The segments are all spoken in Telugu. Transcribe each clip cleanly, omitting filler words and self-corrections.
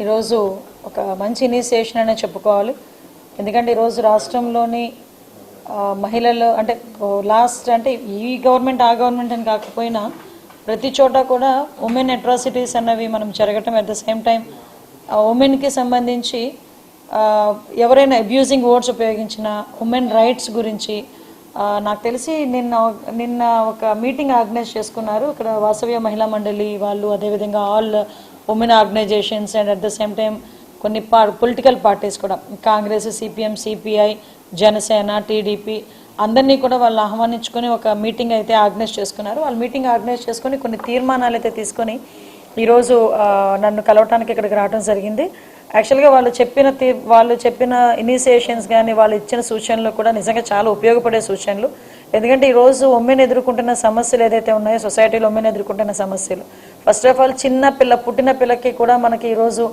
ఈరోజు ఒక మంచి ఇనిషియేషన్ అనే చెప్పుకోవాలి. ఎందుకంటే ఈరోజు రాష్ట్రంలోని మహిళలు అంటే లాస్ట్ అంటే ఈ గవర్నమెంట్ ఆ గవర్నమెంట్ అని కాకపోయినా ప్రతి చోట కూడా ఉమెన్ అట్రాసిటీస్ అన్నవి మనం జరగటం, అట్ ద సేమ్ టైం ఉమెన్కి సంబంధించి ఎవరైనా అబ్యూజింగ్ వర్డ్స్ ఉపయోగించిన ఉమెన్ రైట్స్ గురించి నాకు తెలిసి నిన్న ఒక మీటింగ్ ఆర్గనైజ్ చేసుకున్నారు. ఇక్కడ వాసవ్య మహిళా మండలి వాళ్ళు, అదేవిధంగా all women organisations and at the same time కొన్ని పొలిటికల్ పార్టీస్ కూడా, Congress, CPM, CPI, Janasena, TDP అందరినీ కూడా వాళ్ళు ఆహ్వానించుకొని ఒక మీటింగ్ అయితే ఆర్గనైజ్ చేసుకున్నారు. వాళ్ళు మీటింగ్ ఆర్గనైజ్ చేసుకొని కొన్ని తీర్మానాలు అయితే తీసుకొని ఈరోజు నన్ను కలవటానికి ఇక్కడికి రావడం జరిగింది. యాక్చువల్గా వాళ్ళు చెప్పిన ఇనిషియేషన్స్ కానీ వాళ్ళు ఇచ్చిన సూచనలు కూడా నిజంగా చాలా ఉపయోగపడే సూచనలు. ఎందుకంటే ఈరోజు ఉమెన్ ఎదుర్కొంటున్న సమస్యలు ఏదైతే ఉన్నాయో, సొసైటీలో ఉమెన్ ఎదుర్కొంటున్న సమస్యలు, ఫస్ట్ ఆఫ్ ఆల్ పుట్టిన పిల్లకి కూడా మనకి ఈరోజు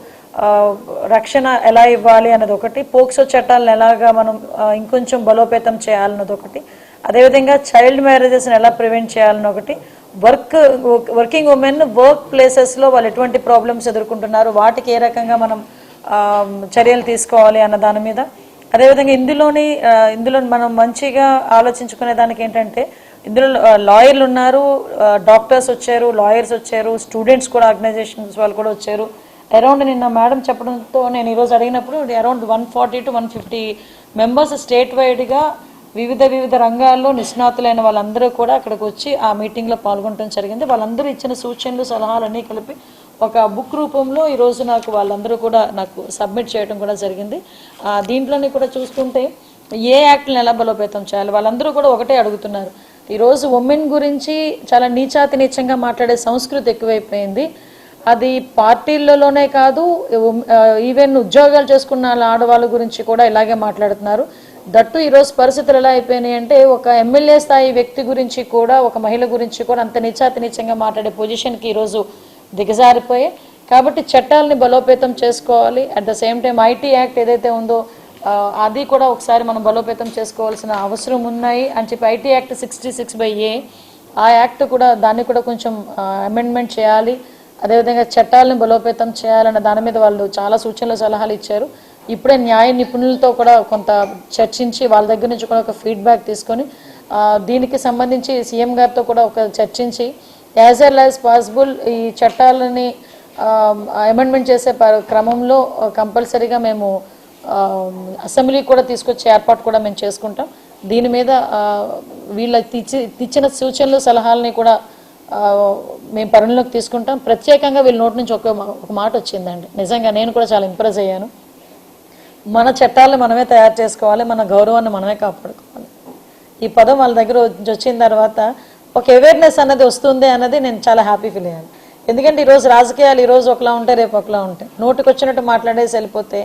రక్షణ ఎలా ఇవ్వాలి అన్నది ఒకటి, పోక్సో చట్టాలను ఎలాగా మనం ఇంకొంచెం బలోపేతం చేయాలన్నది ఒకటి, అదేవిధంగా చైల్డ్ మ్యారేజెస్ని ఎలా ప్రివెంట్ చేయాలని ఒకటి, వర్కింగ్ ఉమెన్ వర్క్ ప్లేసెస్లో వాళ్ళు ఎటువంటి ప్రాబ్లమ్స్ ఎదుర్కొంటున్నారు, వాటికి ఏ రకంగా మనం చర్యలు తీసుకోవాలి అన్న దాని మీద, అదేవిధంగా ఇందులో మనం మంచిగా ఆలోచించుకునే దానికి ఏంటంటే ఇందులో లాయర్లు ఉన్నారు, డాక్టర్స్ వచ్చారు, లాయర్స్ వచ్చారు, స్టూడెంట్స్ కూడా ఆర్గనైజేషన్స్ వాళ్ళు కూడా వచ్చారు. అరౌండ్ నిన్న మేడం చెప్పడంతో నేను ఈరోజు అడిగినప్పుడు అరౌండ్ 140 to 150 మెంబర్స్ స్టేట్ వైడ్గా వివిధ రంగాల్లో నిష్ణాతులైన వాళ్ళందరూ కూడా అక్కడికి వచ్చి ఆ మీటింగ్లో పాల్గొనడం జరిగింది. వాళ్ళందరూ ఇచ్చిన సూచనలు, సలహాలు అన్నీ కలిపి ఒక బుక్ రూపంలో ఈరోజు వాళ్ళందరూ కూడా నాకు సబ్మిట్ చేయడం కూడా జరిగింది. దీంట్లోని కూడా చూసుకుంటే ఏ యాక్ట్లను ఎలా బలోపేతం చేయాలి, వాళ్ళందరూ కూడా ఒకటే అడుగుతున్నారు. ఈరోజు ఉమెన్ గురించి చాలా నీచంగా మాట్లాడే సంస్కృతి ఎక్కువైపోయింది. అది పార్టీలలోనే కాదు, ఈవెన్ ఉద్యోగాలు చేసుకున్న ఆడవాళ్ళ గురించి కూడా ఇలాగే మాట్లాడుతున్నారు. దట్టు ఈరోజు పరిస్థితులు ఎలా అయిపోయినాయి అంటే ఒక ఎమ్మెల్యే స్థాయి వ్యక్తి గురించి కూడా, ఒక మహిళ గురించి కూడా అంత నీచంగా మాట్లాడే పొజిషన్కి ఈరోజు దిగజారిపోయాయి. కాబట్టి చట్టాలని బలోపేతం చేసుకోవాలి. At the same time IT act ఏదైతే ఉందో అది కూడా ఒకసారి మనం బలోపేతం చేసుకోవాల్సిన అవసరం ఉన్నాయి అని చెప్పి ఐటీ యాక్ట్ 66/A ఆ యాక్ట్ కూడా దాన్ని కూడా కొంచెం అమెండ్మెంట్ చేయాలి. అదేవిధంగా చట్టాలను బలోపేతం చేయాలన్న దాని మీద వాళ్ళు చాలా సూచనలు, సలహాలు ఇచ్చారు. ఇప్పుడే న్యాయ నిపుణులతో కూడా కొంత చర్చించి వాళ్ళ దగ్గర నుంచి కూడా ఒక ఫీడ్బ్యాక్ తీసుకొని దీనికి సంబంధించి సీఎం గారితో కూడా ఒక చర్చించి యాజ్ ఎల్ యాజ్ పాసిబుల్ ఈ చట్టాలని అమెండ్మెంట్ చేసే క్రమంలో కంపల్సరీగా మేము అసెంబ్లీ కూడా తీసుకొచ్చే ఏర్పాటు కూడా మేము చేసుకుంటాం. దీని మీద వీళ్ళ ఇచ్చిన సూచనలు, సలహాలని కూడా మేము పరిగణలోకి తీసుకుంటాం. ప్రత్యేకంగా వీళ్ళ నోటి నుంచి ఒక మాట వచ్చిందండి, నిజంగా నేను కూడా చాలా ఇంప్రెస్ అయ్యాను. మన చట్టాలను మనమే తయారు చేసుకోవాలి, మన గౌరవాన్ని మనమే కాపాడుకోవాలి. ఈ పదం వాళ్ళ దగ్గర వచ్చిన తర్వాత ఒక అవేర్నెస్ అన్నది వస్తుంది అన్నది నేను చాలా హ్యాపీ ఫీల్ అయ్యాను. ఎందుకంటే ఈరోజు రాజకీయాలు ఈరోజు ఒకలా ఉంటాయి, రేపు ఒకలా ఉంటాయి. నోటికి వచ్చినట్టు మాట్లాడేసి వెళ్ళిపోతే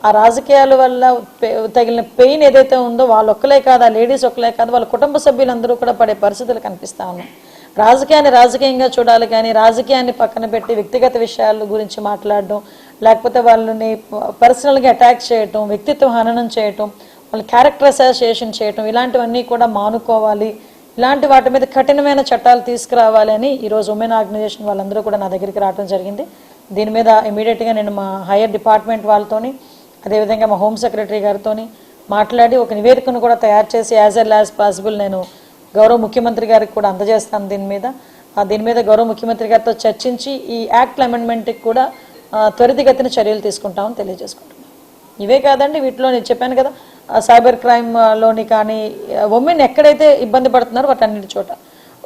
ఆ రాజకీయాల వల్ల తగిలిన పెయిన్ ఏదైతే ఉందో వాళ్ళు ఒక్కలే కాదు, ఆ లేడీస్ ఒక్కలే కాదు, వాళ్ళ కుటుంబ సభ్యులందరూ కూడా పడే పరిస్థితులు కనిపిస్తూ ఉన్నాయి. రాజకీయాన్ని రాజకీయంగా చూడాలి కానీ రాజకీయాన్ని పక్కన పెట్టి వ్యక్తిగత విషయాల గురించి మాట్లాడడం, లేకపోతే వాళ్ళని పర్సనల్గా అటాక్ చేయటం, వ్యక్తిత్వ హననం చేయటం, వాళ్ళ క్యారెక్టర్ అసోసియేషన్ చేయటం, ఇలాంటివన్నీ కూడా మానుకోవాలి. ఇలాంటి వాటి మీద కఠినమైన చట్టాలు తీసుకురావాలి అని ఈరోజు ఉమెన్ ఆర్గనైజేషన్ వాళ్ళందరూ కూడా నా దగ్గరికి రావడం జరిగింది. దీని మీద ఇమీడియట్గా నేను మా హైయర్ డిపార్ట్మెంట్ వాళ్ళతోని, అదేవిధంగా మా హోమ్ సెక్రటరీ గారితో మాట్లాడి ఒక నివేదికను కూడా తయారు చేసి యాజ్ ఎల్ యాజ్ పాసిబుల్ నేను గౌరవ ముఖ్యమంత్రి గారికి కూడా అందజేస్తాను. దీని మీద గౌరవ ముఖ్యమంత్రి గారితో చర్చించి ఈ యాక్ట్ అమెండ్మెంట్కి కూడా త్వరితగతిన చర్యలు తీసుకుంటామని తెలియజేసుకుంటున్నాను. ఇవే కాదండి, వీటిలో నేను చెప్పాను కదా, సైబర్ క్రైమ్లోని కానీ ఉమెన్ ఎక్కడైతే ఇబ్బంది పడుతున్నారో వాటన్నిటి చోట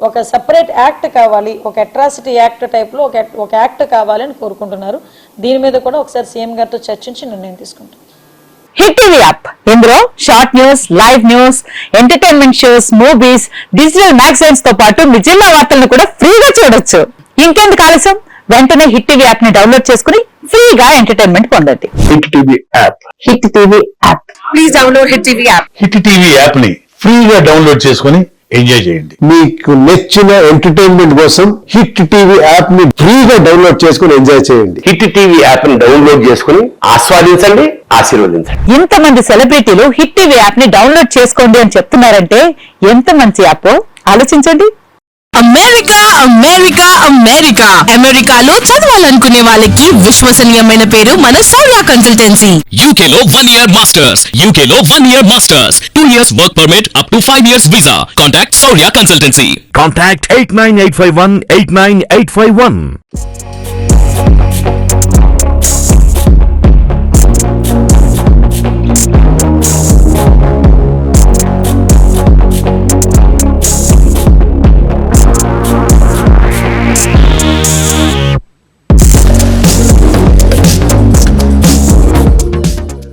ఒక సెపరేట్ యాక్ట్ కావాలి, ఒక అట్రాసిటీ యాక్ట్ టైప్లో ఒక యాక్ట్ కావాలి అని కోరుకుంటున్నారు. దీని మీద కూడా ఒకసారి సీఎం గారితో చర్చించి నిర్ణయం తీసుకుంటాం. హిట్ టీవీ యాప్, ఇందులో short news, live news, entertainment shows, movies, digital magazines తో పాటు మీ జిల్లా వార్తలను కూడా ఫ్రీగా చూడొచ్చు. ఇంకెందుకు ఆలస్యం, వెంటనే హిట్ టీవీ యాప్ ని డౌన్లోడ్ చేసుకుని ఫ్రీగా ఎంటర్టైన్మెంట్ పొందండి. Hit TV app, hit TV app, please download hit TV app. Hit TV app ని ఫ్రీగా డౌన్లోడ్ చేసుకుని ఎంజాయ్ చేయండి. మీకు నచ్చిన ఎంటర్టైన్మెంట్ కోసం హిట్ టీవీ యాప్ ని ఫ్రీగా డౌన్లోడ్ చేసుకుని ఎంజాయ్ చేయండి. హిట్ టీవీ యాప్ ని డౌన్లోడ్ చేసుకుని ఆస్వాదించండి, ఆశీర్వదించండి. ఇంతమంది సెలబ్రిటీలు హిట్ టీవీ యాప్ ని డౌన్లోడ్ చేసుకోండి అని చెప్తున్నారంటే ఎంత మంచి యాప్ ఆలోచించండి. అమెరికా అమెరికా అమెరికా అమెరికాలో చదవాలనుకునే వాళ్ళకి విశ్వసనీయమైన పేరు మన సౌర్య కన్సల్టెన్సీ. UK లో 1 year masters. UK లో 1 year masters. 2 years work permit up to 5 years visa. Contact Saurya Consultancy. Contact 89851 89851.